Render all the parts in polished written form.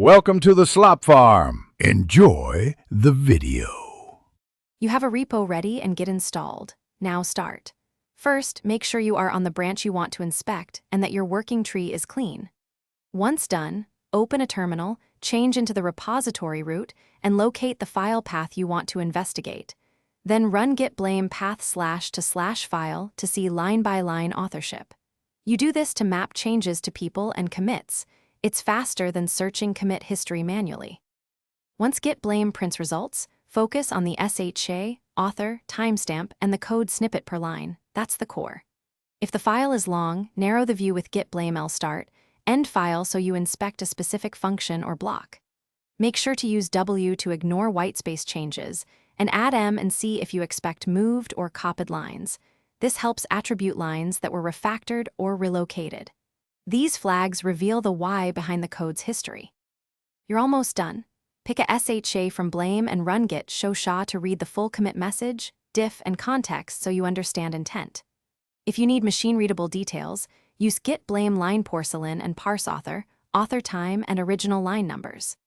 Welcome to the slop farm. Enjoy the video. You have a repo ready and Git installed. Now start. First, make sure you are on the branch you want to inspect and that your working tree is clean. Once done, open a terminal, change into the repository root, and locate the file path you want to investigate. Then run git blame path/to/file to see line-by-line authorship. You do this to map changes to people and commits. It's faster than searching commit history manually. Once git blame prints results, focus on the SHA, author, timestamp, and the code snippet per line. That's the core. If the file is long, narrow the view with git blame lstart, end file so you inspect a specific function or block. Make sure to use W to ignore whitespace changes, and add M and see if you expect moved or copied lines. This helps attribute lines that were refactored or relocated. These flags reveal the why behind the code's history. You're almost done. Pick a SHA from blame and run git show SHA to read the full commit message, diff, and context so you understand intent. If you need machine-readable details, use git blame line porcelain and parse author, author time, and original line numbers.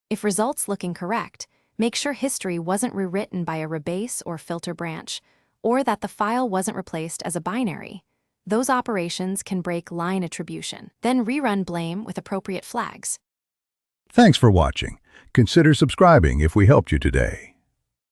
If results look incorrect, make sure history wasn't rewritten by a rebase or filter branch, or that the file wasn't replaced as a binary. Those operations can break line attribution. Then rerun blame with appropriate flags. Thanks for watching. Consider subscribing if we helped you today.